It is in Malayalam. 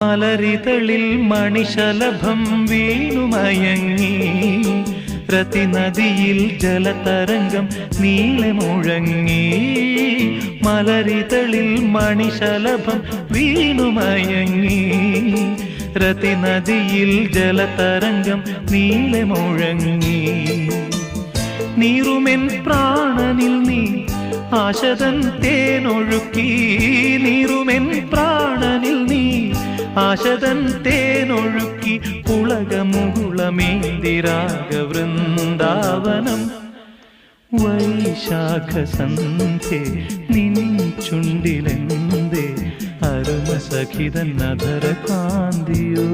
മലരിതളിൽ മണിശലഭം വീണുമയങ്ങി രതിനദിയിൽ ജലതരംഗം നീളെ മുഴങ്ങി. മലരിതളിൽ മണിശലഭം വീണുമയങ്ങി രതിനദിയിൽ ജലതരംഗം നീളെ മുഴങ്ങി. നീറുമെൻ പ്രാണനിൽ നീ ആശതൻ തേനൊഴുക്കി. നീറുമെൻ പ്രാണനിൽ നീ ആശതൻ തേനൊഴുക്കി. പുളകമുകുളമേന്തിരാഗവൃന്ദാവനം വൈശാഖ സന്ധ്യേ നിൻ ചുണ്ടിലെന്തേ അരുമസഖിതൻ അധര കാന്തിയോ.